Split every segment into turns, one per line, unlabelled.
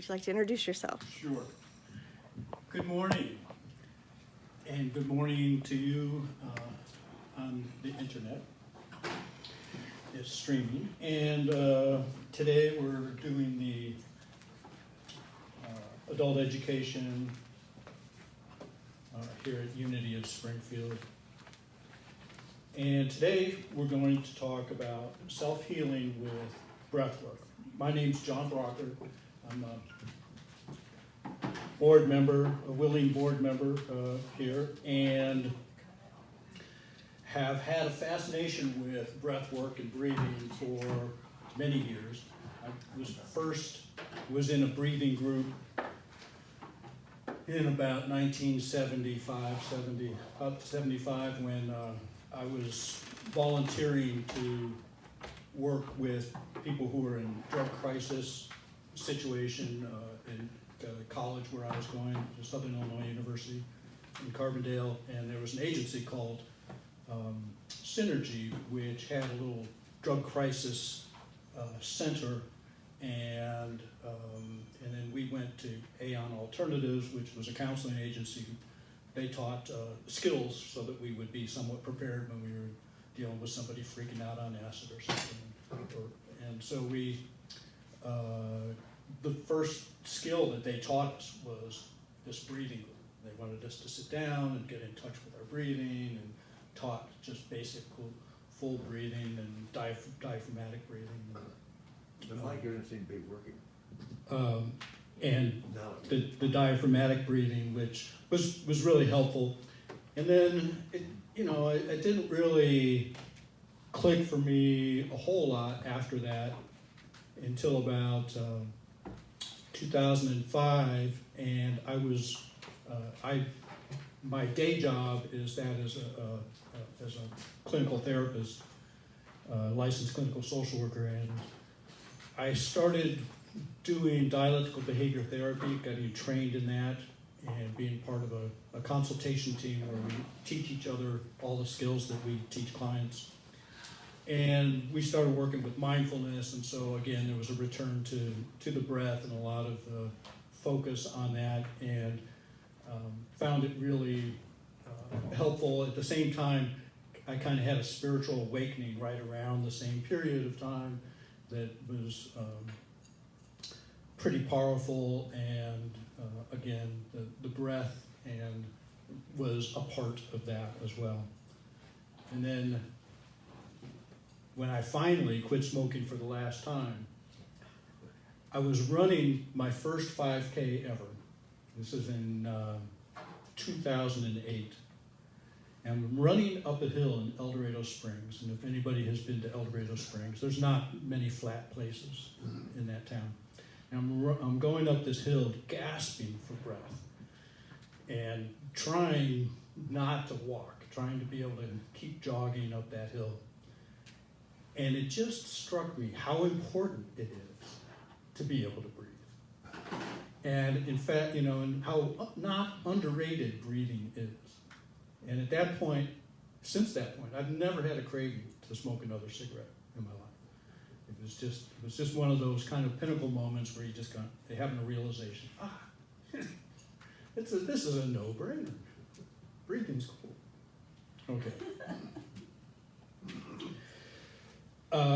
would you like to introduce yourself?
Sure. Good morning, and good morning to you on the internet. It's streaming, and today we're doing the adult education here at Unity of Springfield. And today we're going to talk about self-healing with breathwork. My name's John Braucher. I'm a board member, a willing board member here, and have had a fascination with breathwork and breathing for many years. I was in a breathing group in about 1975 when I was volunteering to work with people who were in drug crisis situation in college where I was going, to Southern Illinois University in Carbondale, and there was an agency called Synergy, which had a little drug crisis center, and then we went to Aon Alternatives, which was a counseling agency. They taught skills so that we would be somewhat prepared when we were dealing with somebody freaking out on acid or something. And so the first skill that they taught us was this breathing. They wanted us to sit down and get in touch with our breathing, and taught just basic full breathing and diaphragmatic breathing.
The mic doesn't seem to be working.
And the diaphragmatic breathing, which was really helpful. And then it didn't really click for me a whole lot after that until about 2005, and my day job is that as a clinical therapist, licensed clinical social worker, and I started doing dialectical behavior therapy, getting trained in that, and being part of a consultation team where we teach each other all the skills that we teach clients. And we started working with mindfulness, and so again, there was a return to the breath and a lot of focus on that, and found it really helpful. At the same time, I kind of had a spiritual awakening right around the same period of time that was pretty powerful, and again, the breath and was a part of that as well. And then when I finally quit smoking for the last time, I was running my first 5K ever. This is in 2008. And I'm running up a hill in El Dorado Springs. And if anybody has been to El Dorado Springs, there's not many flat places in that town. And I'm going up this hill, gasping for breath, and trying not to walk, trying to be able to keep jogging up that hill. And it just struck me how important it is to be able to breathe. And in fact, and how not underrated breathing is. And at that point, since that point, I've never had a craving to smoke another cigarette in my life. It was just one of those kind of pinnacle moments where you just they having a realization. This is a no-brainer. Breathing's cool. Okay.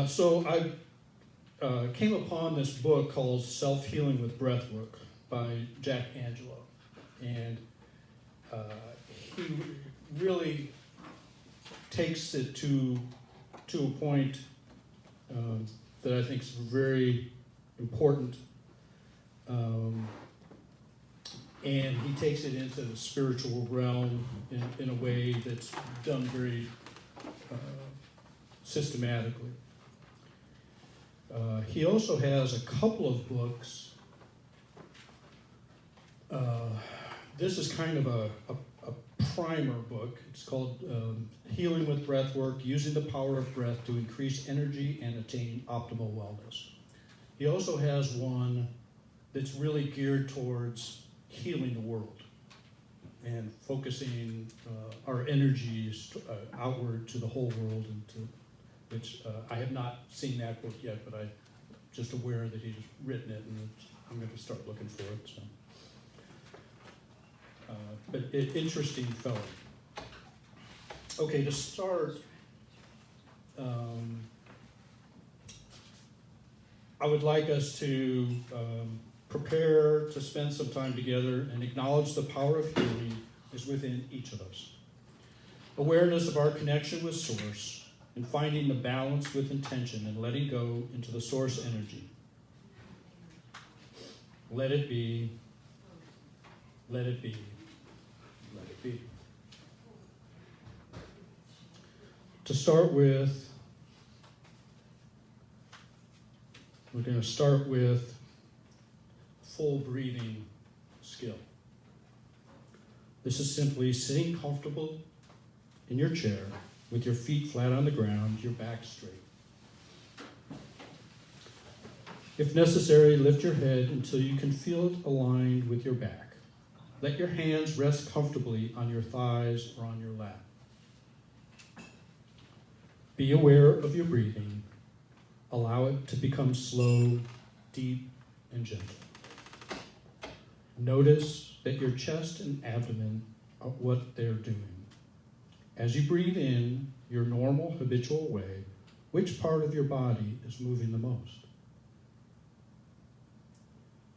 So I came upon this book called Self-Healing with Breathwork by Jack Angelo, and he really takes it to a point that I think is very important, and he takes it into the spiritual realm in a way that's done very systematically. He also has a couple of books. This is kind of a primer book. It's called Healing with Breathwork, Using the Power of Breath to Increase Energy and Attain Optimal Wellness. He also has one that's really geared towards healing the world and focusing our energies outward to the whole world, and which I have not seen that book yet, but I'm just aware that he's written it, and I'm going to start looking for it. So, but interesting fellow. Okay, to start, I would like us to prepare to spend some time together and acknowledge the power of healing is within each of us. Awareness of our connection with Source and finding the balance with intention and letting go into the Source energy. Let it be, let it be, let it be. To start with, we're going to start with full breathing skill. This is simply sitting comfortable in your chair with your feet flat on the ground, your back straight. If necessary, lift your head until you can feel it aligned with your back. Let your hands rest comfortably on your thighs or on your lap. Be aware of your breathing. Allow it to become slow, deep, and gentle. Notice that your chest and abdomen are what they're doing. As you breathe in your normal, habitual way, which part of your body is moving the most?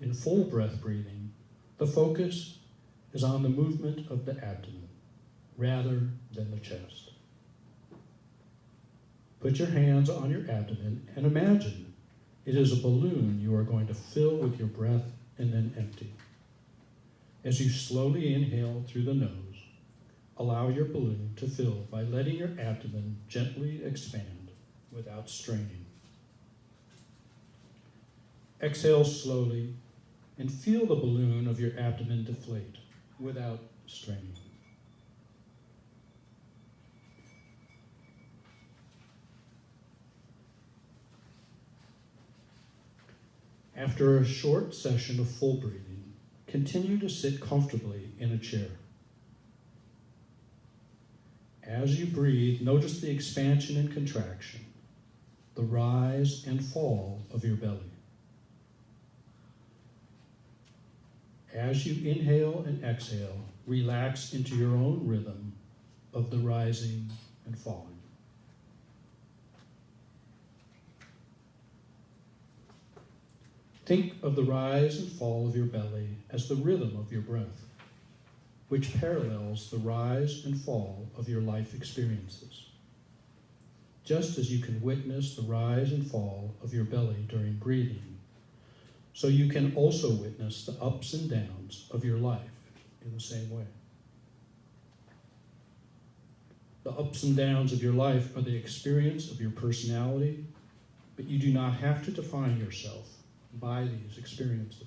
In full breath breathing, the focus is on the movement of the abdomen rather than the chest. Put your hands on your abdomen and imagine it is a balloon you are going to fill with your breath and then empty. As you slowly inhale through the nose, allow your balloon to fill by letting your abdomen gently expand without straining. Exhale slowly and feel the balloon of your abdomen deflate without straining. After a short session of full breathing, continue to sit comfortably in a chair. As you breathe, notice the expansion and contraction, the rise and fall of your belly. As you inhale and exhale, relax into your own rhythm of the rising and falling. Think of the rise and fall of your belly as the rhythm of your breath, which parallels the rise and fall of your life experiences. Just as you can witness the rise and fall of your belly during breathing, so you can also witness the ups and downs of your life in the same way. The ups and downs of your life are the experience of your personality, but you do not have to define yourself by these experiences.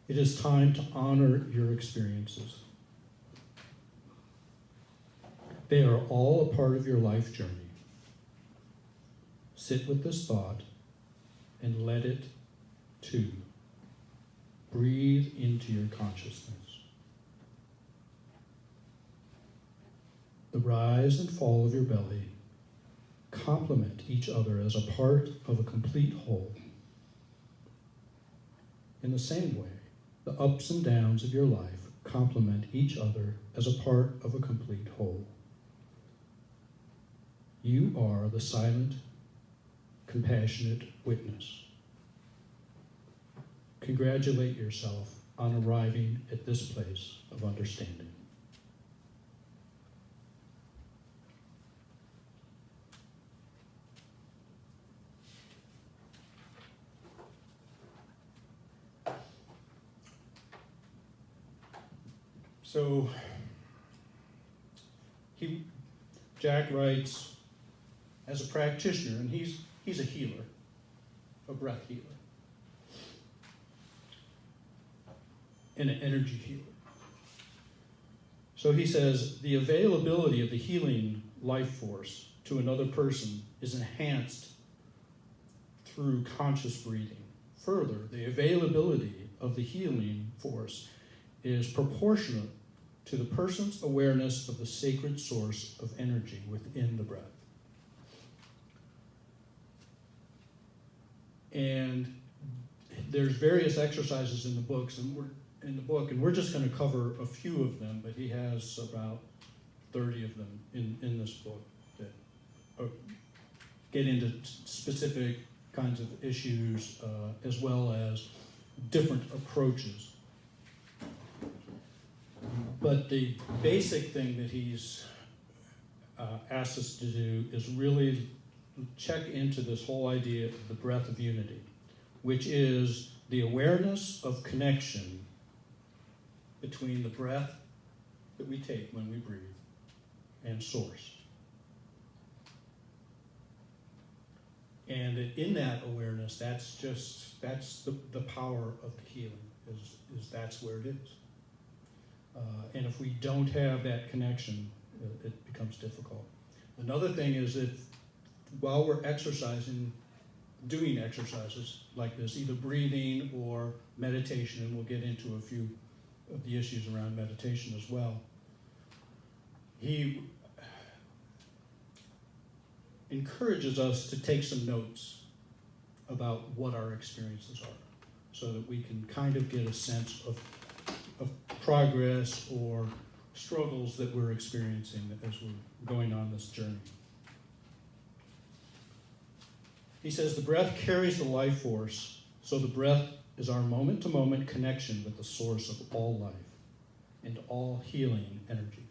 It is time to honor your experiences. They are all a part of your life journey. Sit with this thought and let it too. Breathe into your consciousness. The rise and fall of your belly complement each other as a part of a complete whole. In the same way, the ups and downs of your life complement each other as a part of a complete whole. You are the silent, compassionate witness. Congratulate yourself on arriving at this place of understanding. So, Jack writes, as a practitioner, and he's a healer, a breath healer, and an energy healer. So he says, the availability of the healing life force to another person is enhanced through conscious breathing. Further, the availability of the healing force is proportionate to the person's awareness of the sacred source of energy within the breath. And there's various exercises in the books, and we're just going to cover a few of them, but he has about 30 of them in this book that get into specific kinds of issues as well as different approaches. But the basic thing that he's asked us to do is really check into this whole idea of the breath of unity, which is the awareness of connection between the breath that we take when we breathe and source. And in that awareness, that's the power of the healing, is that's where it is. And if we don't have that connection, it becomes difficult. Another thing is that while we're exercising, doing exercises like this, either breathing or meditation, and we'll get into a few of the issues around meditation as well, he encourages us to take some notes about what our experiences are, so that we can kind of get a sense of progress or struggles that we're experiencing as we're going on this journey. He says the breath carries the life force, so the breath is our moment-to-moment connection with the source of all life and all healing energies,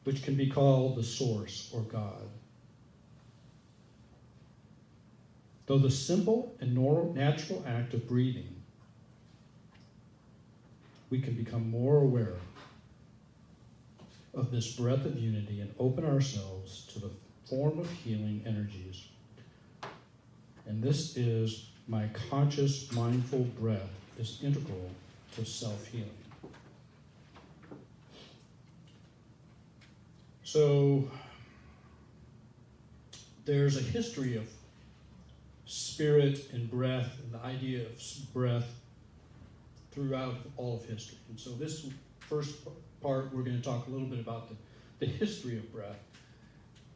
which can be called the source or God. Though the simple and natural act of breathing, we can become more aware of this breath of unity and open ourselves to the form of healing energies. And this is my conscious, mindful breath is integral to self-healing. So there's a history of spirit and breath and the idea of breath throughout all of history. And so this first part, we're going to talk a little bit about the history of breath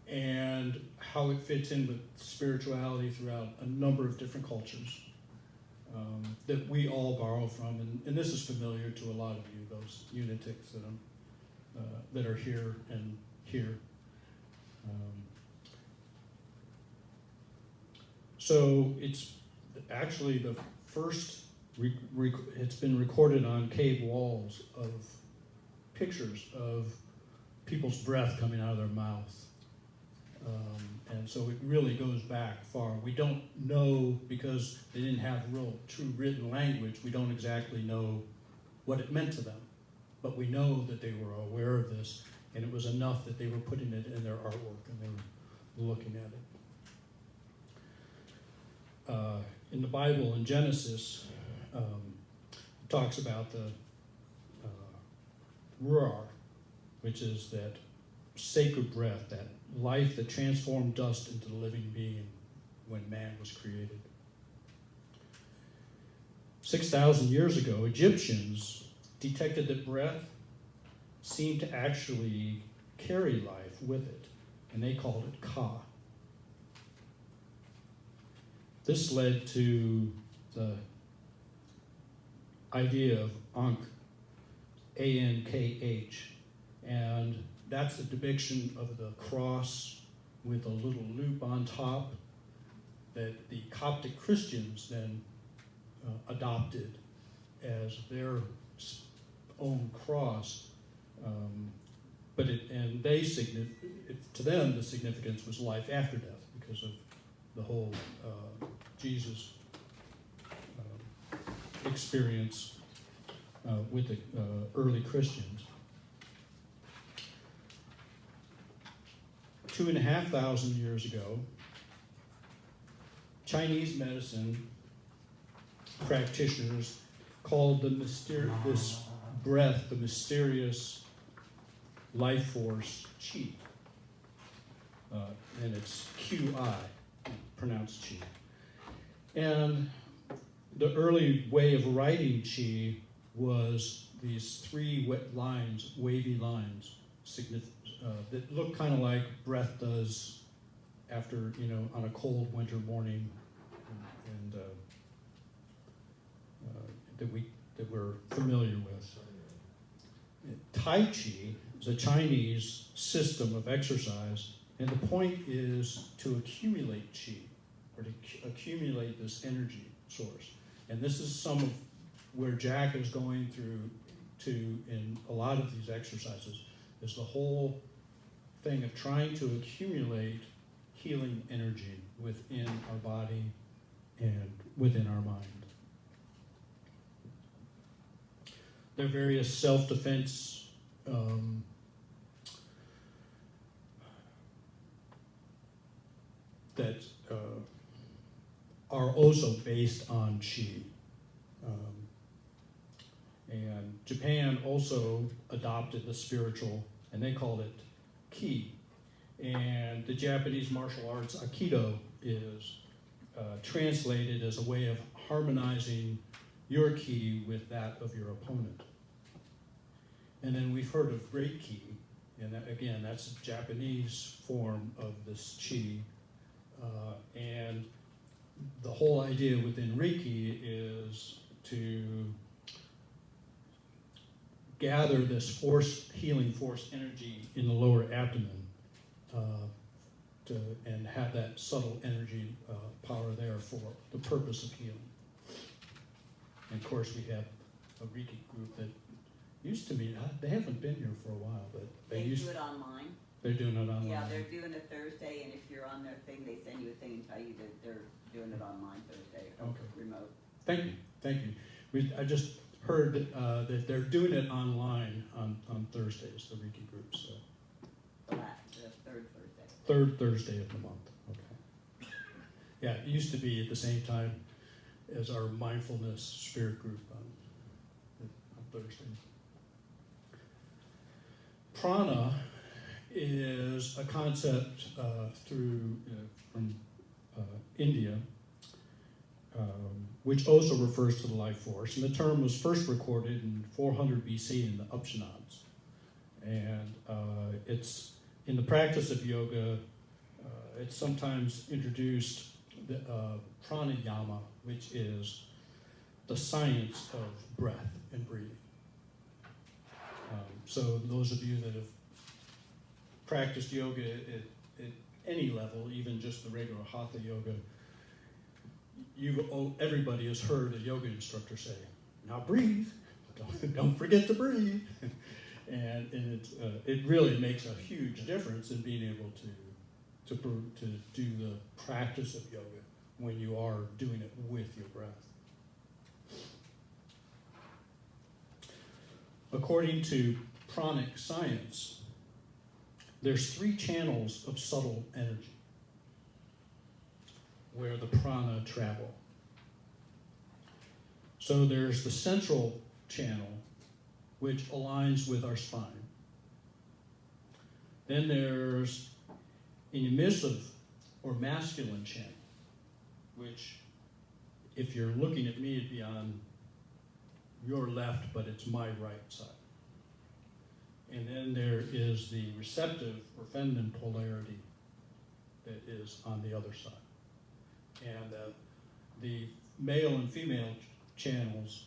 and how it fits in with spirituality throughout a number of different cultures that we all borrow from. And this is familiar to a lot of you, those Unitics that are here and here. So it's actually the first, it's been recorded on cave walls of pictures of people's breath coming out of their mouth. And so it really goes back far. We don't know, because they didn't have real true written language, we don't exactly know what it meant to them. But we know that they were aware of this, and it was enough that they were putting it in their artwork and they were looking at it. In the Bible, in Genesis, it talks about the ruach, which is that sacred breath, that life that transformed dust into the living being when man was created. 6,000 years ago, Egyptians detected that breath seemed to actually carry life with it, and they called it Ka. This led to the idea of Ankh, A-N-K-H, and that's a depiction of the cross with a little loop on top that the Coptic Christians then adopted as their own cross. To them, the significance was life after death because of the whole Jesus experience with the early Christians. 2,500 years ago, Chinese medicine practitioners called this breath the mysterious life force Qi. And it's Qi, pronounced Qi. And the early way of writing Qi was these three wavy lines, that look kind of like breath does after, on a cold winter morning, and that we're familiar with. Tai Chi is a Chinese system of exercise, and the point is to accumulate Qi, or to accumulate this energy source. And this is some of where Jack is going through in a lot of these exercises, is the whole thing of trying to accumulate healing energy within our body and within our mind. There are various self-defense that are also based on Qi. And Japan also adopted the spiritual, and they called it Ki. And the Japanese martial arts, Aikido, is translated as a way of harmonizing your Ki with that of your opponent. And then we've heard of Great Ki, and that, again, that's a Japanese form of this Qi. And the whole idea within Reiki is to gather this healing force energy in the lower abdomen, and have that subtle energy power there for the purpose of healing. And of course, we have a Reiki group that used to meet. They haven't been here for a while, but
they do it online.
They're doing it online.
Yeah, they're doing it Thursday, and if you're on their thing, they send you a thing and tell you that they're doing it online Thursday, remote.
Thank you. I just heard that they're doing it online on Thursdays, the Reiki group. So.
The third Thursday.
Third Thursday of the month. Okay. Yeah, it used to be at the same time as our mindfulness spirit group on Thursday. Prana is a concept from India, which also refers to the life force. And the term was first recorded in 400 BC in the Upanishads. And it's in the practice of yoga, it's sometimes introduced the pranayama, which is the science of breath and breathing. So those of you that have practiced yoga at any level, even just the regular hatha yoga, everybody has heard a yoga instructor say, "Now breathe, don't forget to breathe." and it really makes a huge difference in being able to do the practice of yoga when you are doing it with your breath. According to pranic science, there's 3 channels of subtle energy where the prana travel. So there's the central channel, which aligns with our spine. Then there's an emissive or masculine channel, which, if you're looking at me, it'd be on your left, but it's my right side. And then there is the receptive or feminine polarity that is on the other side. And the male and female channels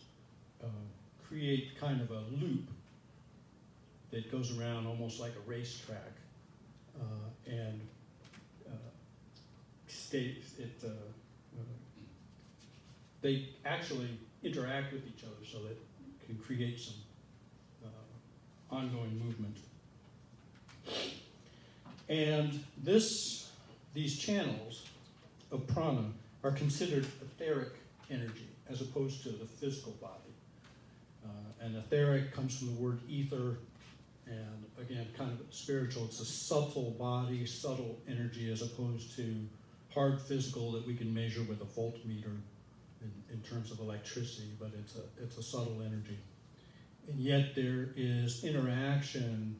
create kind of a loop that goes around almost like a racetrack, and they actually interact with each other so that it can create some ongoing movement. And these channels of prana are considered etheric energy as opposed to the physical body. And etheric comes from the word ether, and again, kind of spiritual. It's a subtle body, subtle energy, as opposed to hard physical that we can measure with a voltmeter in terms of electricity, but it's a subtle energy. And yet there is interaction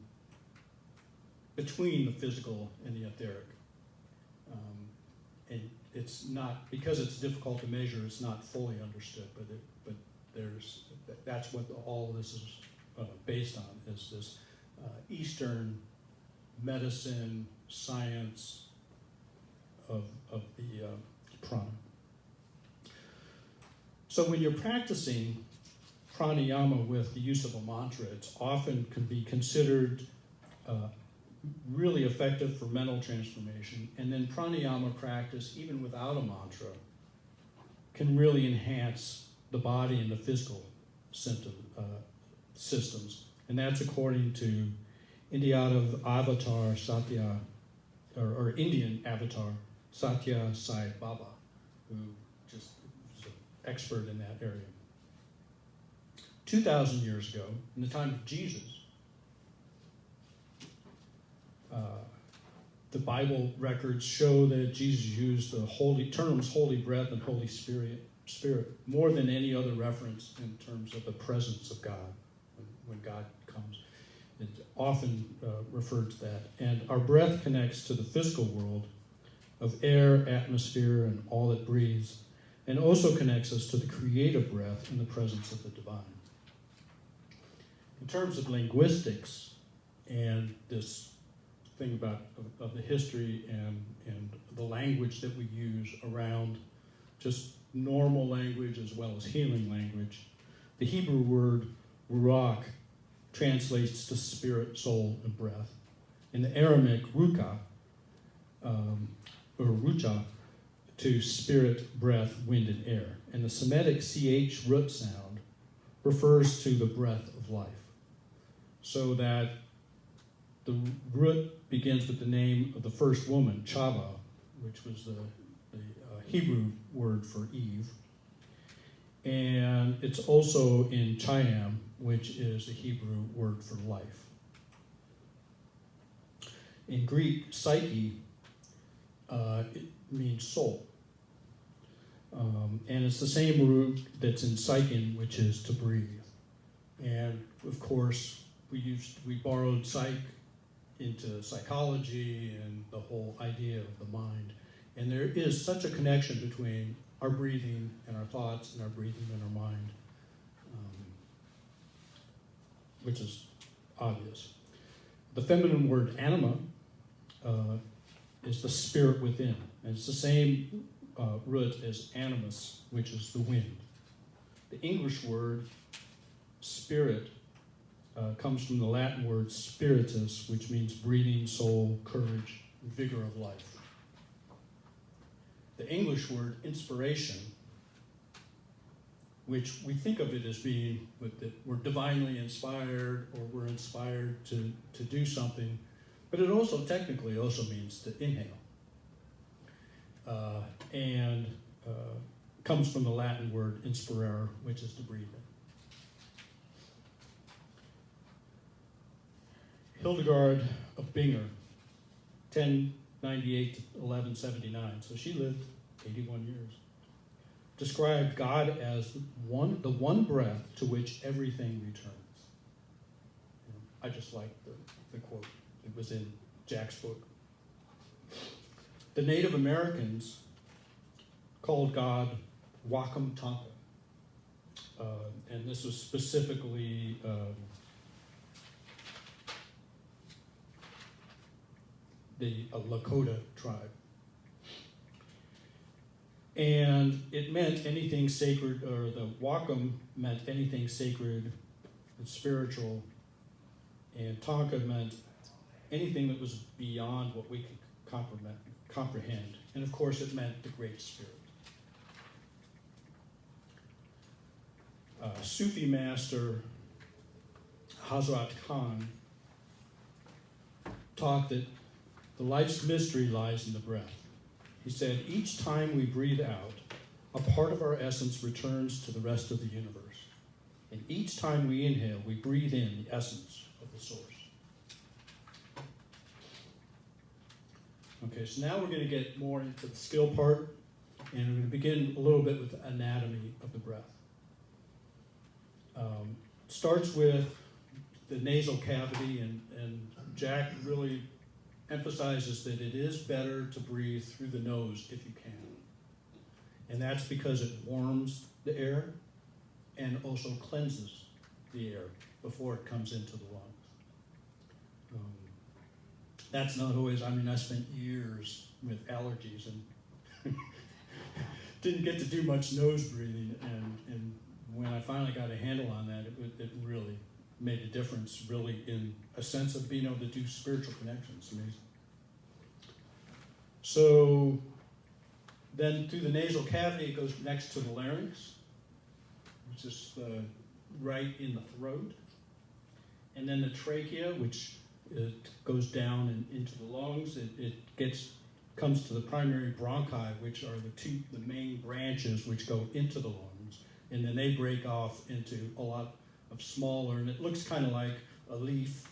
between the physical and the etheric. And it's not, because it's difficult to measure, it's not fully understood, but that's what all of this is based on, is this Eastern medicine, science of the prana. So when you're practicing pranayama with the use of a mantra, it's often can be considered really effective for mental transformation. And then pranayama practice, even without a mantra, can really enhance the body and the physical systems. And that's according to Indian avatar Satya, or Indian avatar Satya Sai Baba, who just is an expert in that area. 2,000 years ago, in the time of Jesus, the Bible records show that Jesus used the terms Holy Breath and Holy Spirit more than any other reference in terms of the presence of God, when God comes. It's often referred to that. And our breath connects to the physical world of air, atmosphere, and all that breathes, and also connects us to the creative breath in the presence of the divine. In terms of linguistics and this thing of the history and the language that we use around just normal language as well as healing language, the Hebrew word ruach translates to spirit, soul, and breath. In the Aramaic ruka, or rucha, to spirit, breath, wind, and air. And the Semitic ch root sound refers to the breath of life. So that the root begins with the name of the first woman, Chava, which was the Hebrew word for Eve. And it's also in Chayam, which is the Hebrew word for life. In Greek, psyche, it means soul. And it's the same root that's in psychen, which is to breathe. And of course, we borrowed psych into psychology and the whole idea of the mind. And there is such a connection between our breathing and our thoughts and our breathing and our mind, which is obvious. The feminine word anima is the spirit within. And it's the same root as animus, which is the wind. The English word spirit comes from the Latin word spiritus, which means breathing, soul, courage, and vigor of life. The English word inspiration, which we think of it as being that we're divinely inspired or we're inspired to do something, but it also technically also means to inhale. And comes from the Latin word inspirare, which is to breathe in. Hildegard of Bingen, 1098 to 1179, so she lived 81 years, described God as the one breath to which everything returns. I just like the quote. It was in Jack's book. The Native Americans called God Wacom Tonka. And this was specifically the Lakota tribe. And it meant anything sacred, or the Wacom meant anything sacred and spiritual, and Tonka meant anything that was beyond what we could comprehend. And of course it meant the Great Spirit. Sufi master Hazrat Khan taught that the life's mystery lies in the breath. He said, each time we breathe out, a part of our essence returns to the rest of the universe. And each time we inhale, we breathe in the essence of the source. Okay, so now we're going to get more into the skill part, and we're going to begin a little bit with the anatomy of the breath. Starts with the nasal cavity, and Jack really emphasizes that it is better to breathe through the nose if you can. And that's because it warms the air and also cleanses the air before it comes into the lungs. That's not always, I mean, I spent years with allergies and didn't get to do much nose breathing, and when I finally got a handle on that, it really made a difference, really, in a sense of being able to do spiritual connections. Amazing. So then through the nasal cavity, it goes next to the larynx, which is right in the throat. And then the trachea, which goes down and into the lungs. It comes to the primary bronchi, which are the main branches which go into the lungs. And then they break off into a lot of smaller, and it looks kind of like a leaf,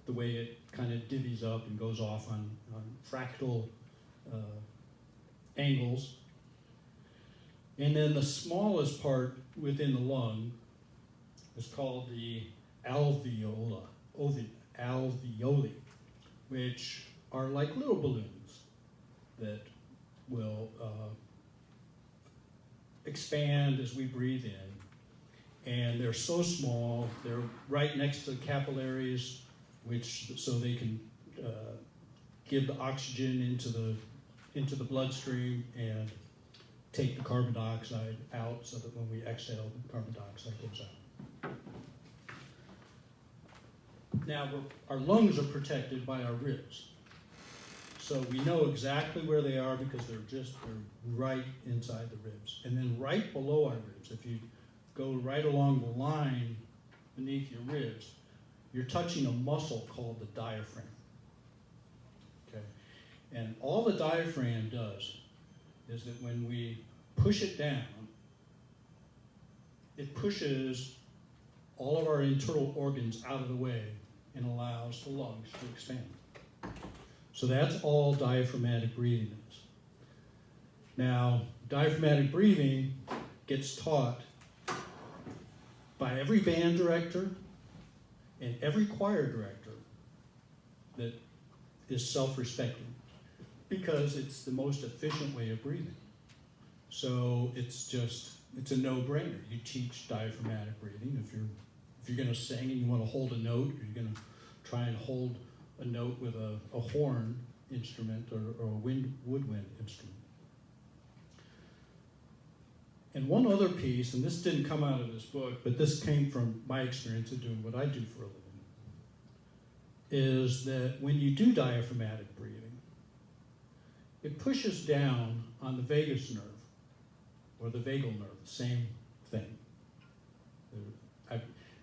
the way it kind of divvies up and goes off on fractal angles. And then the smallest part within the lung is called the alveoli, which are like little balloons that will expand as we breathe in. And they're so small, they're right next to the capillaries, so they can give the oxygen into the bloodstream and take the carbon dioxide out, so that when we exhale, the carbon dioxide goes out. Now, our lungs are protected by our ribs. So we know exactly where they are because they're right inside the ribs. And then right below our ribs, if you go right along the line beneath your ribs, you're touching a muscle called the diaphragm. Okay? And all the diaphragm does is that when we push it down, it pushes all of our internal organs out of the way and allows the lungs to expand. So that's all diaphragmatic breathing is. Now, diaphragmatic breathing gets taught by every band director and every choir director that is self-respecting, because it's the most efficient way of breathing. So it's a no-brainer. You teach diaphragmatic breathing. If you're going to sing and you want to hold a note, or you're going to try and hold a note with a horn instrument or a woodwind instrument. And one other piece, and this didn't come out of this book, but this came from my experience of doing what I do for a living, is that when you do diaphragmatic breathing, it pushes down on the vagus nerve, or the vagal nerve, same thing.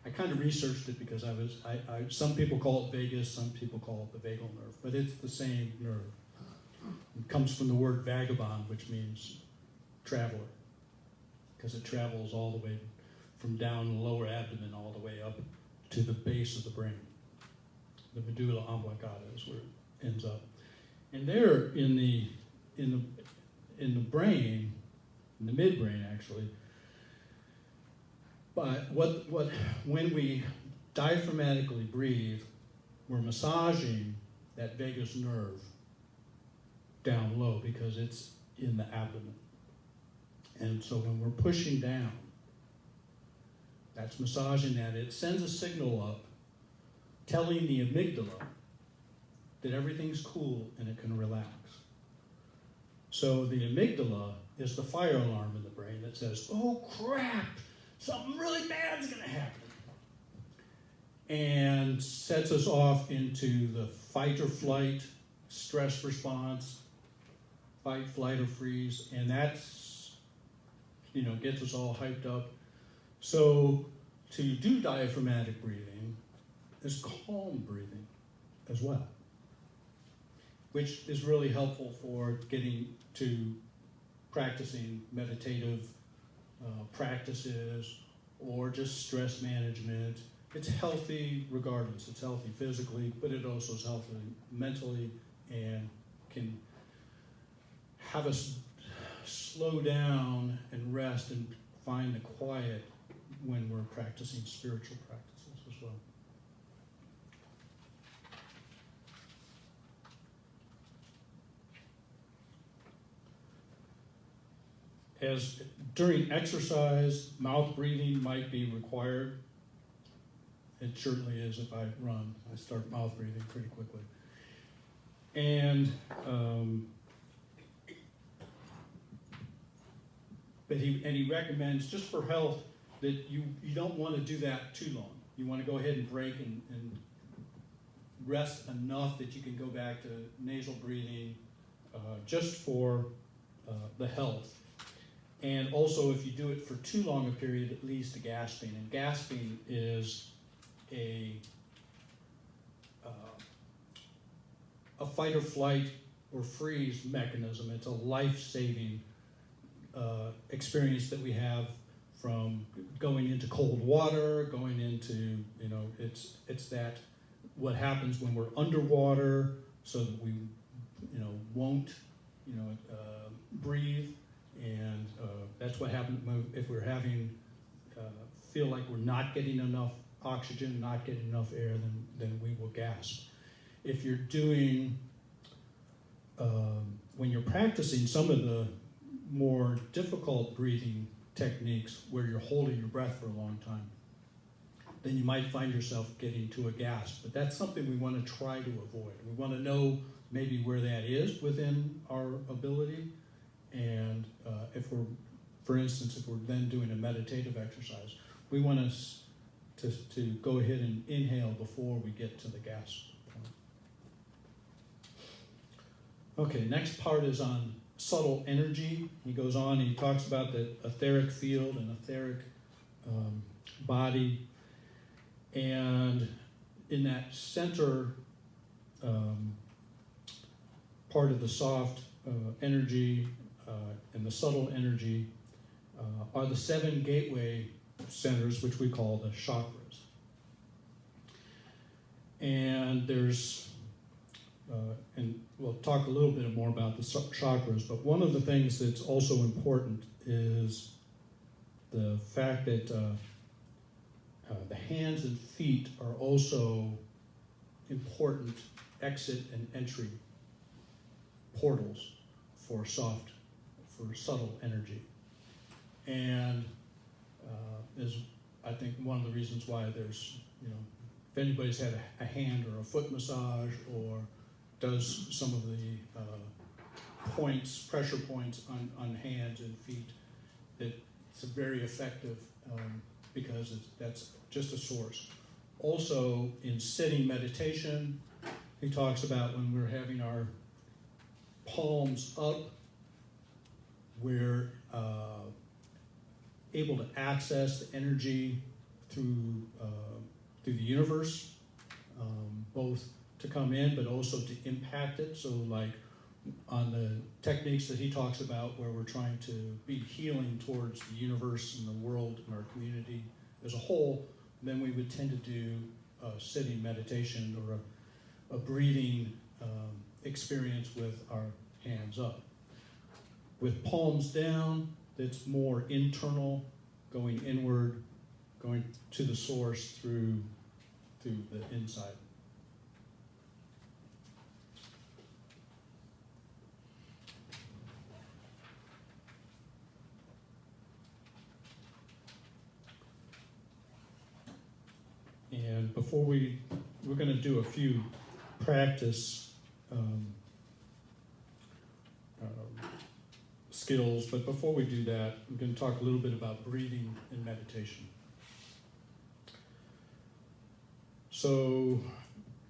I kind of researched it because some people call it vagus, some people call it the vagal nerve, but it's the same nerve. It comes from the word vagabond, which means traveler, because it travels all the way from down the lower abdomen all the way up to the base of the brain. The medulla oblongata is where it ends up. And there in the brain, in the midbrain actually, but when we diaphragmatically breathe, we're massaging that vagus nerve down low because it's in the abdomen. And so when we're pushing down, that's massaging that. It sends a signal up telling the amygdala that everything's cool and it can relax. So the amygdala is the fire alarm in the brain that says, oh crap, something really bad's gonna happen. And sets us off into the fight or flight, stress response, fight, flight, or freeze, and that's, gets us all hyped up. So to do diaphragmatic breathing is calm breathing as well, which is really helpful for getting to practicing meditative practices or just stress management. It's healthy regardless. It's healthy physically, but it also is healthy mentally and can have us slow down and rest and find the quiet when we're practicing spiritual practices as well. As during exercise, mouth breathing might be required. It certainly is if I run. I start mouth breathing pretty quickly. And but he recommends, just for health, that you don't want to do that too long. You want to go ahead and break and rest enough that you can go back to nasal breathing, just for the health. And also, if you do it for too long a period, it leads to gasping. And gasping is a fight or flight or freeze mechanism. It's a life-saving experience that we have from going into cold water, going into, it's that what happens when we're underwater, so that we, won't, breathe, and that's what happens if we're having, feel like we're not getting enough oxygen, not getting enough air, then we will gasp. If you're doing, when you're practicing some of the more difficult breathing techniques where you're holding your breath for a long time, then you might find yourself getting to a gasp. But that's something we want to try to avoid. We want to know maybe where that is within our ability. And if we're, for instance, if we're then doing a meditative exercise, we want us to go ahead and inhale before we get to the gasp point. Okay, next part is on subtle energy. He goes on, he talks about the etheric field and etheric body. And in that center part of the soft energy and the subtle energy are the 7 gateway centers, which we call the chakras. And there's, and we'll talk a little bit more about the chakras, but one of the things that's also important is the fact that the hands and feet are also important exit and entry portals for subtle energy. And is, I think, one of the reasons why there's, if anybody's had a hand or a foot massage or does some of the pressure points on hands and feet, that it's very effective because that's just a source. Also, in sitting meditation, he talks about when we're having our palms up, we're able to access the energy through the universe, both to come in but also to impact it. So like on the techniques that he talks about where we're trying to be healing towards the universe and the world and our community as a whole, then we would tend to do a sitting meditation or a breathing experience with our hands up. With palms down, that's more internal, going inward, going to the source through the inside. And before we're going to do a few practice skills, but before we do that, I'm going to talk a little bit about breathing in meditation. So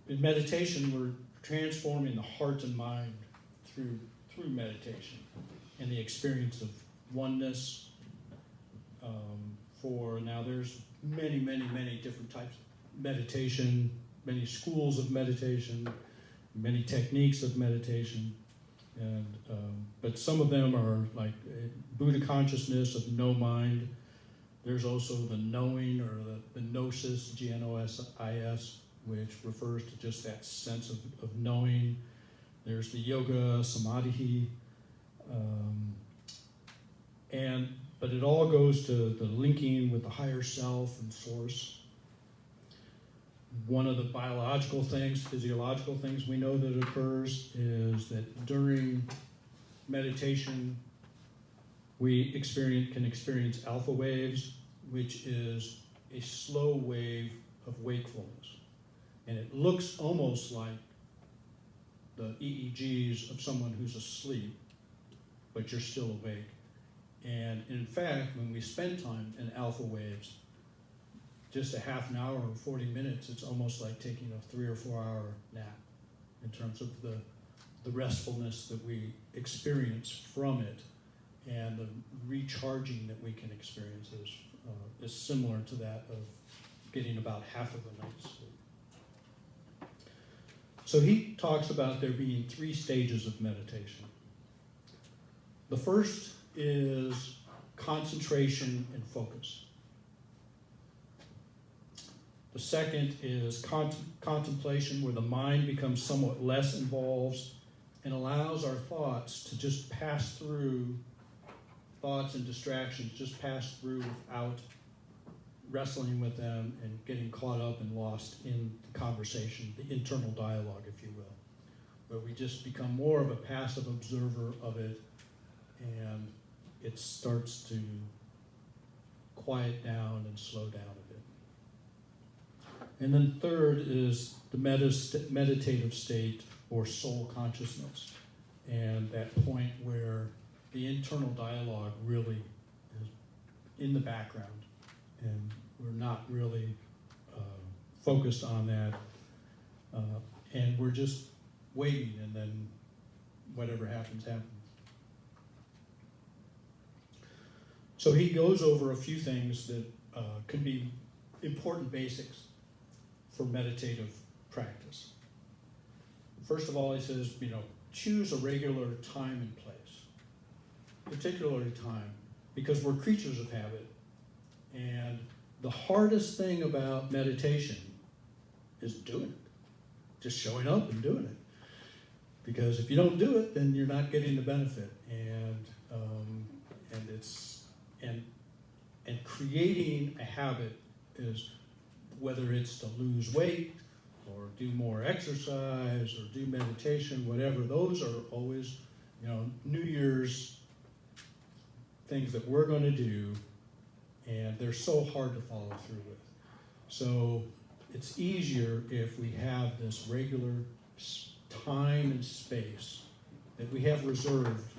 in meditation, we're transforming the heart and mind through meditation and the experience of oneness. Now there's many different types of meditation, many schools of meditation, many techniques of meditation. And but some of them are like Buddha consciousness of no mind. There's also the knowing, or the gnosis, Gnosis, which refers to just that sense of knowing. There's the yoga samadhi, but it all goes to the linking with the higher self and source. One of the biological things, physiological things we know that occurs is that during meditation, we can experience alpha waves, which is a slow wave of wakefulness. And it looks almost like the EEGs of someone who's asleep, but you're still awake. And in fact, when we spend time in alpha waves, just a half an hour or 40 minutes, it's almost like taking a 3 or 4 hour nap in terms of the restfulness that we experience from it, and the recharging that we can experience is similar to that of getting about half of a night's sleep. So he talks about there being 3 stages of meditation. The first is concentration and focus. The second is contemplation, where the mind becomes somewhat less involved and allows our thoughts to just pass through, thoughts and distractions just pass through without wrestling with them and getting caught up and lost in the conversation, the internal dialogue, if you will, where we just become more of a passive observer of it, and it starts to quiet down and slow down a bit. And then third is the meditative state, or soul consciousness, and that point where the internal dialogue really is in the background, and we're not really focused on that, and we're just waiting, and then whatever happens, happens. So he goes over a few things that can be important basics for meditative practice. First of all, he says, choose a regular time and place, particularly time, because we're creatures of habit. And the hardest thing about meditation is doing it, just showing up and doing it. Because if you don't do it, then you're not getting the benefit. And creating a habit is, whether it's to lose weight, or do more exercise, or do meditation, whatever, those are always, New Year's things that we're going to do, and they're so hard to follow through with. So it's easier if we have this regular time and space that we have reserved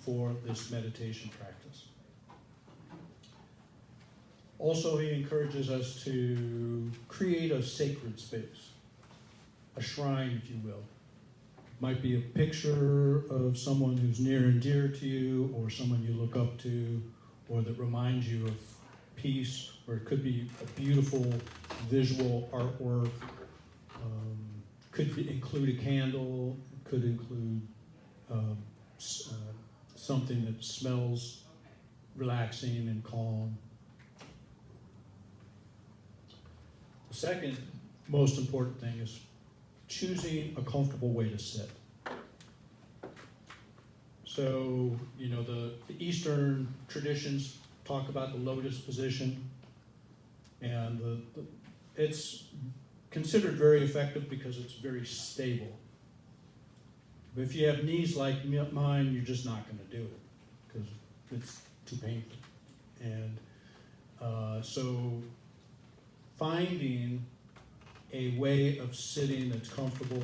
for this meditation practice. Also, he encourages us to create a sacred space, a shrine, if you will. It might be a picture of someone who's near and dear to you, or someone you look up to, or that reminds you of peace, or it could be a beautiful visual artwork. Could include a candle, could include something that smells relaxing and calm. The second most important thing is choosing a comfortable way to sit. So, the Eastern traditions talk about the lotus position, and it's considered very effective because it's very stable. But if you have knees like mine, you're just not going to do it because it's too painful. And so finding a way of sitting that's comfortable,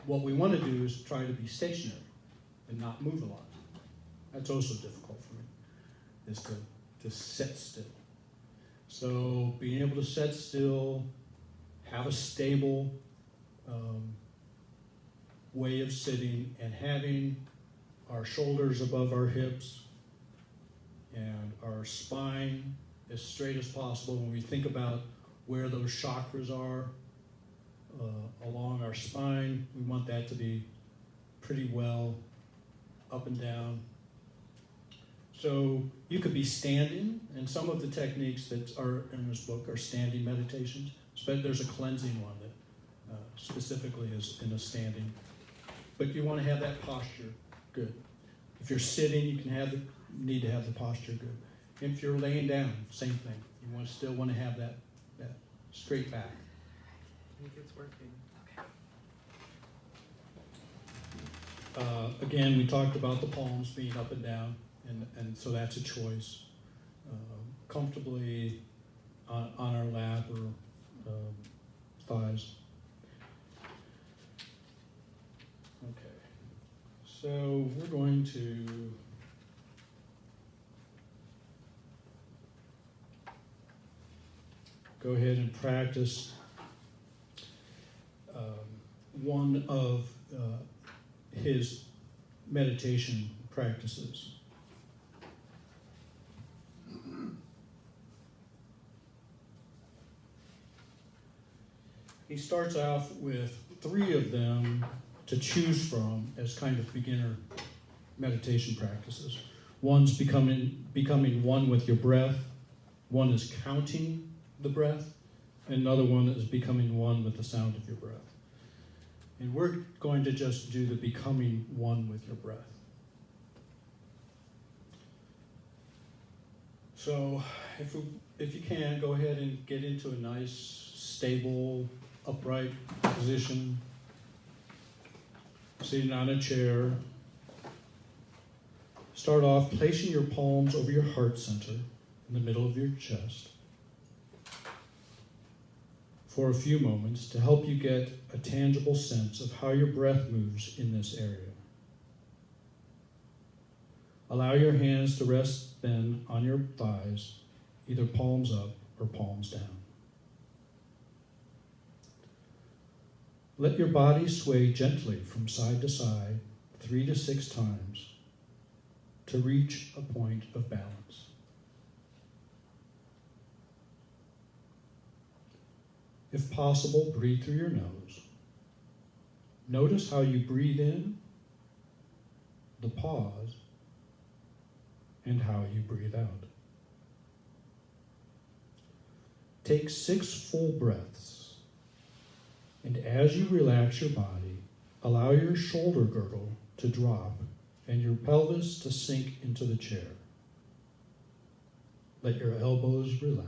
what we want to do is try to be stationary and not move a lot. That's also difficult for me, is to sit still. So being able to sit still, have a stable way of sitting, and having our shoulders above our hips and our spine as straight as possible. When we think about where those chakras are along our spine, we want that to be pretty well up and down. So you could be standing, and some of the techniques that are in this book are standing meditations. But there's a cleansing one that specifically is in a standing. But you want to have that posture good. If you're sitting, you need to have the posture good. If you're laying down, same thing. You still want to have that straight back.
I think it's working.
Again, we talked about the palms being up and down, and so that's a choice. Comfortably on our lap or thighs. we're going to go ahead and practice one of his meditation practices. He starts off with 3 of them to choose from as kind of beginner meditation practices. One's becoming one with your breath. One is counting the breath. And another one is becoming one with the sound of your breath. And we're going to just do the becoming one with your breath. So if you can, go ahead and get into a nice, stable, upright position. Sitting on a chair. Start off placing your palms over your heart center in the middle of your chest for a few moments to help you get a tangible sense of how your breath moves in this area. Allow your hands to rest then on your thighs, either palms up or palms down. Let your body sway gently from side to side 3 to 6 times to reach a point of balance. If possible, breathe through your nose. Notice how you breathe in, the pause, and how you breathe out. Take 6 full breaths, and as you relax your body, allow your shoulder girdle to drop and your pelvis to sink into the chair. Let your elbows relax.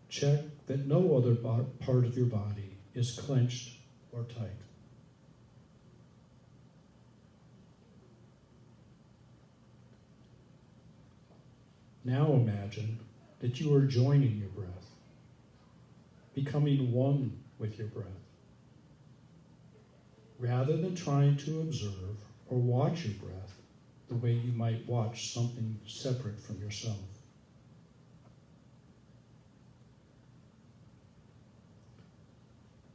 Check that no other part of your body is clenched or tight. Now imagine that you are joining your breath, becoming one with your breath. Rather than trying to observe or watch your breath the way you might watch something separate from yourself.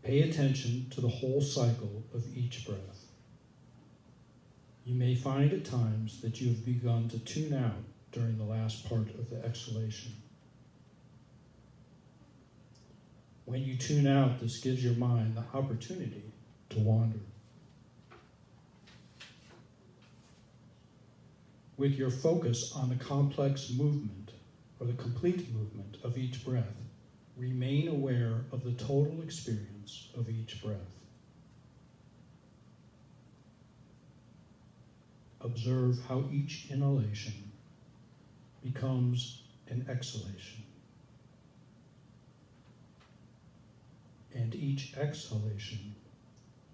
Pay attention to the whole cycle of each breath. You may find at times that you have begun to tune out during the last part of the exhalation. When you tune out, this gives your mind the opportunity to wander. With your focus on the complex movement or the complete movement of each breath, remain aware of the total experience of each breath. Observe how each inhalation becomes an exhalation, and each exhalation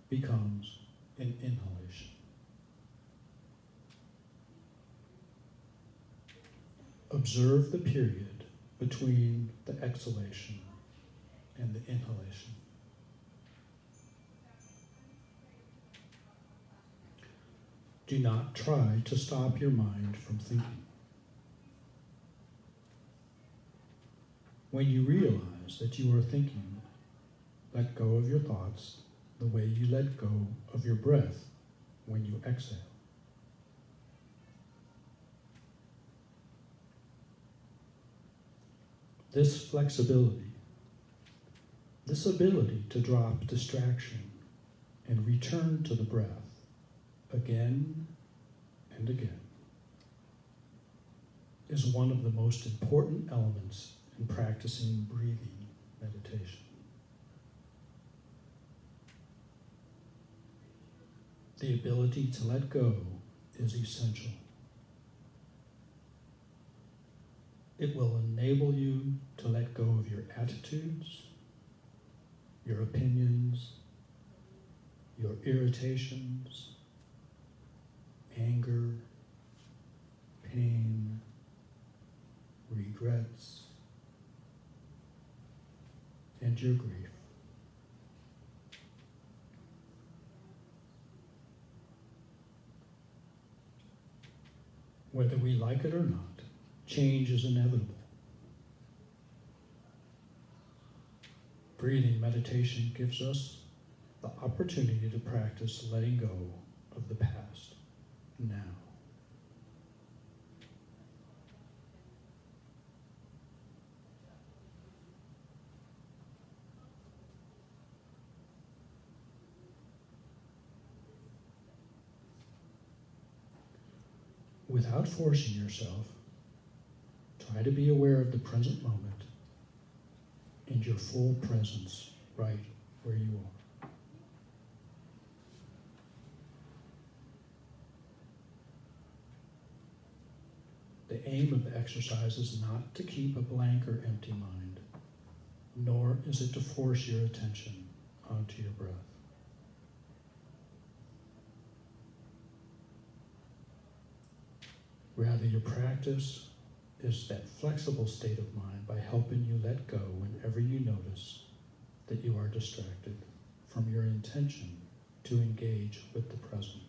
becomes an inhalation. Observe the period between the exhalation and the inhalation. Do not try to stop your mind from thinking. When you realize that you are thinking, let go of your thoughts the way you let go of your breath when you exhale. This flexibility, this ability to drop distraction and return to the breath again and again, is one of the most important elements in practicing breathing meditation. The ability to let go is essential. It will enable you to let go of your attitudes, your opinions, your irritations, anger, pain, regrets, and your grief. Whether we like it or not, change is inevitable. Breathing meditation gives us the opportunity to practice letting go of the past now. Without forcing yourself, try to be aware of the present moment and your full presence right where you are. The aim of the exercise is not to keep a blank or empty mind, nor is it to force your attention onto your breath. Rather, your practice is that flexible state of mind by helping you let go whenever you notice that you are distracted from your intention to engage with the present.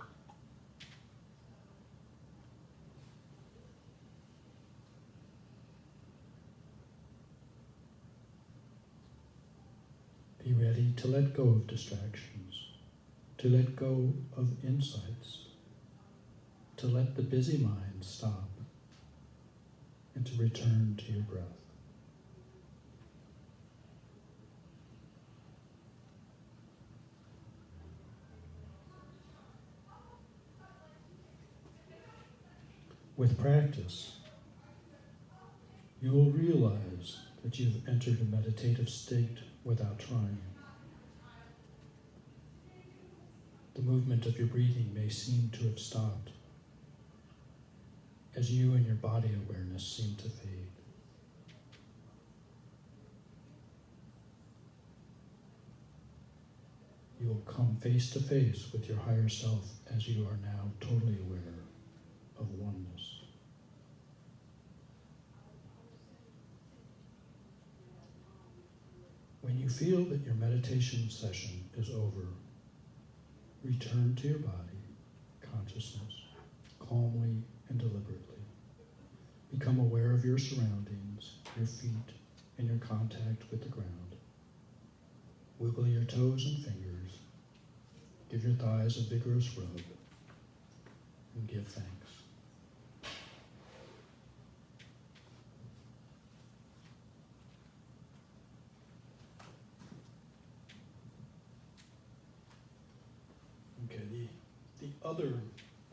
Be ready to let go of distractions, to let go of insights, to let the busy mind stop, and to return to your breath. With practice, you will realize that you've entered a meditative state without trying. The movement of your breathing may seem to have stopped, as you and your body awareness seem to fade. You will come face to face with your higher self as you are now totally aware of oneness. When you feel that your meditation session is over, return to your body, consciousness, calmly and deliberately. Become aware of your surroundings, your feet, and your contact with the ground. Wiggle your toes and fingers. Give your thighs a vigorous rub, and give thanks. Okay, the other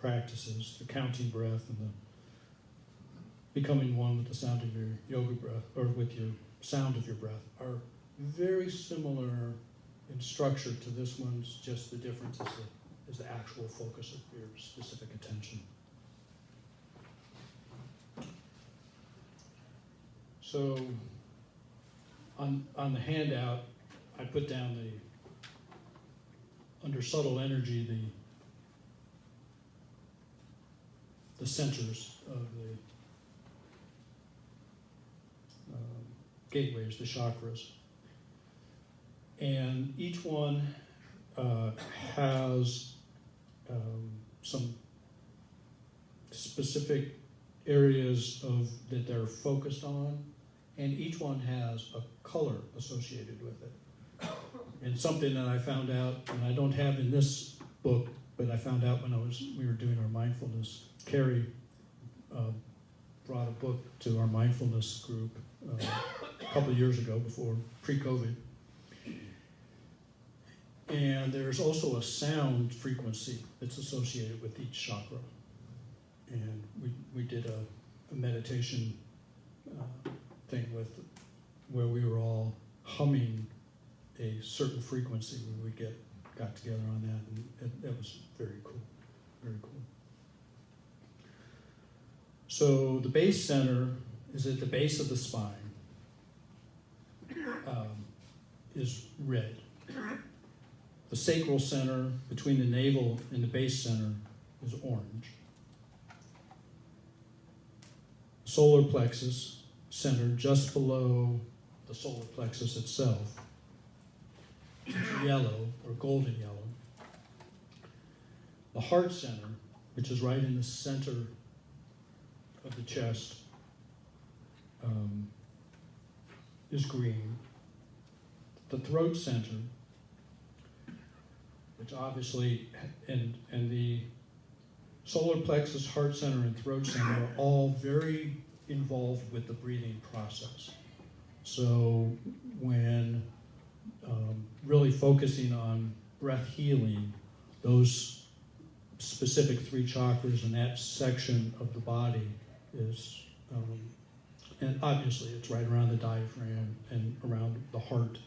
practices, the counting breath and the becoming one with the sound of your yoga breath, or with your sound of your breath, are very similar in structure to this one's, just the difference is the actual focus of your specific attention. So on the handout, I put down under subtle energy, the centers of the gateways, the chakras. And each one has some specific areas that they're focused on, and each one has a color associated with it. And something that I found out, and I don't have in this book, but I found out when we were doing our mindfulness. Carrie brought a book to our mindfulness group a couple of years ago, before pre-COVID. And there's also a sound frequency that's associated with each chakra. And we did a meditation thing where we were all humming a certain frequency when we got together on that, and that was very cool, very cool. So the base center is at the base of the spine, is red. The sacral center between the navel and the base center is orange. Solar plexus center just below the solar plexus itself is yellow or golden yellow. The heart center, which is right in the center of the chest is green. The throat center, which obviously, and the solar plexus, heart center, and throat center are all very involved with the breathing process. So when really focusing on breath healing, those specific three chakras in that section of the body is, and obviously it's right around the diaphragm and around the heart.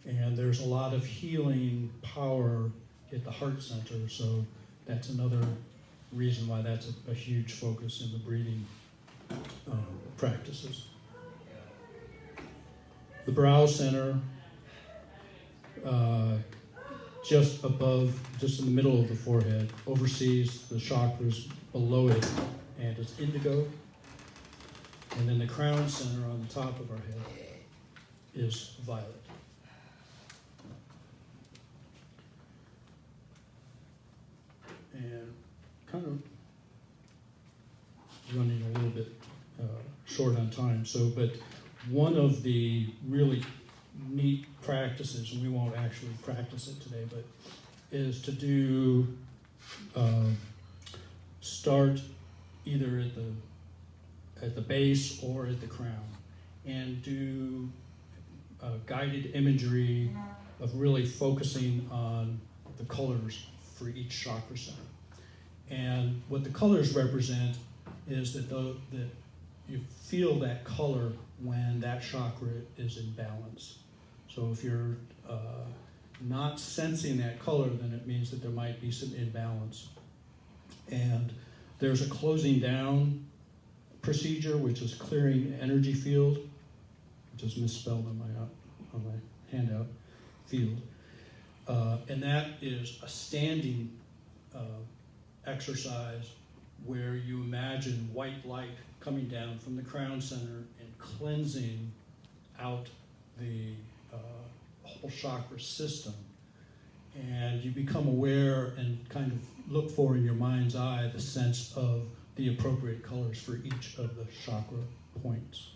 And there's a lot of healing power at the heart center, so that's another reason why that's a huge focus in the breathing practices. The brow center, just above, just in the middle of the forehead, oversees the chakras below it, and it's indigo. And then the crown center on the top of our head is violet. And kind of running a little bit short on time, but one of the really neat practices, and we won't actually practice it today, but is to do, start either at the base or at the crown, and do guided imagery of really focusing on the colors for each chakra center. And what the colors represent is that you feel that color when that chakra is in balance. So if you're not sensing that color, then it means that there might be some imbalance. And there's a closing down procedure, which is clearing energy field, which is misspelled on my handout, field. And that is a standing exercise where you imagine white light coming down from the crown center and cleansing out the whole chakra system. And you become aware and kind of look for in your mind's eye the sense of the appropriate colors for each of the chakra points.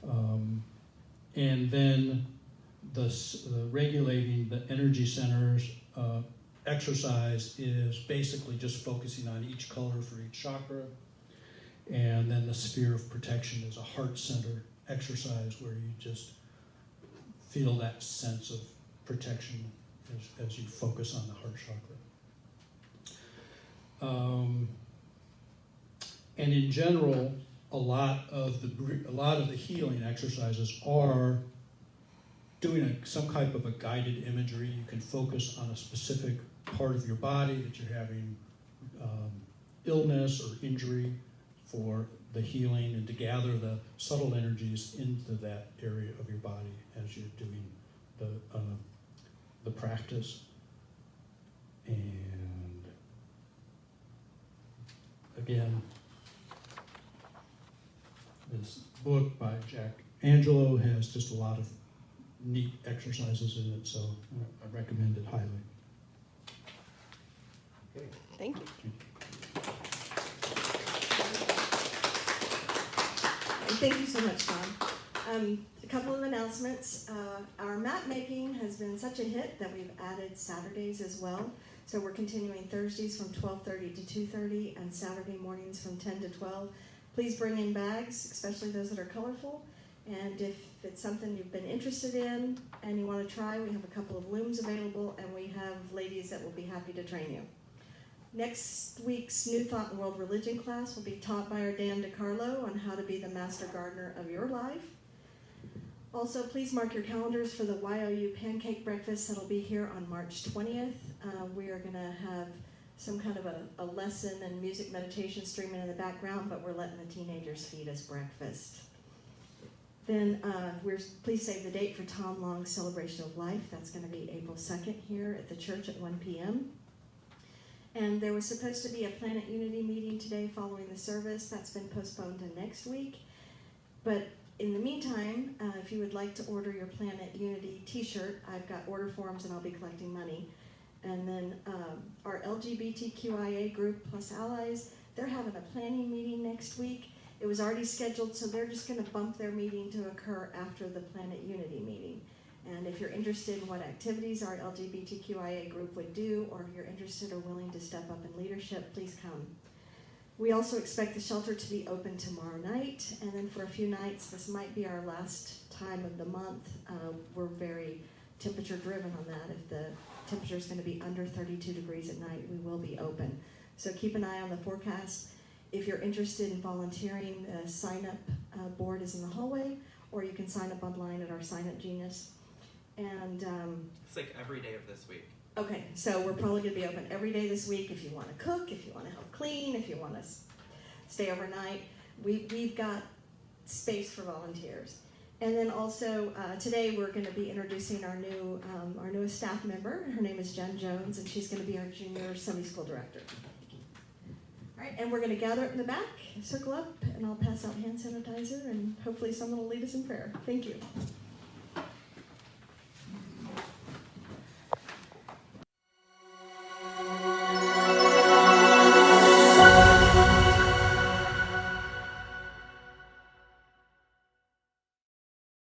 And then the regulating the energy centers exercise is basically just focusing on each color for each chakra. And then the sphere of protection is a heart center exercise where you just feel that sense of protection as you focus on the heart chakra. And in general, a lot of the healing exercises are doing some type of a guided imagery. You can focus on a specific part of your body that you're having illness or injury for the healing, and to gather the subtle energies into that area of your body as you're doing the practice. And again, this book by Jack Angelo has just a lot of neat exercises in it, so I recommend it highly.
Okay.
Thank you. And thank you so much, Tom. A couple of announcements. Our map making has been such a hit that we've added Saturdays as well. So we're continuing Thursdays from 12:30 to 2:30 and Saturday mornings from 10 to 12. Please bring in bags, especially those that are colorful. And if it's something you've been interested in and you want to try, we have a couple of looms available, and we have ladies that will be happy to train you. Next week's New Thought and World Religion class will be taught by our Dan DiCarlo on how to be the master gardener of your life. Also, please mark your calendars for the YOU Pancake Breakfast that'll be here on March 20th. We are going to have some kind of a lesson and music meditation streaming in the background, but we're letting the teenagers feed us breakfast. Then please save the date for Tom Long's Celebration of Life. That's going to be April 2nd here at the church at 1 p.m. And there was supposed to be a Planet Unity meeting today following the service. That's been postponed to next week. But in the meantime, if you would like to order your Planet Unity t-shirt, I've got order forms and I'll be collecting money. And then our LGBTQIA group plus allies, they're having a planning meeting next week. It was already scheduled, so they're just going to bump their meeting to occur after the Planet Unity meeting. And if you're interested in what activities our LGBTQIA group would do, or if you're interested or willing to step up in leadership, please come. We also expect the shelter to be open tomorrow night, and then for a few nights, this might be our last time of the month. We're very temperature driven on that. If the temperature is going to be under 32 degrees at night, we will be open. So keep an eye on the forecast. If you're interested in volunteering, the sign-up board is in the hallway, or you can sign up online at our sign-up Genius. And
It's like every day of this week.
okay, so we're probably going to be open every day this week if you want to cook, if you want to help clean, if you want to stay overnight. We've got space for volunteers. And then also today we're going to be introducing our newest staff member. Her name is Jen Jones, and she's going to be our junior Sunday school director. All right, and we're going to gather up in the back, circle up, and I'll pass out hand sanitizer, and hopefully someone will lead us in prayer. Thank you.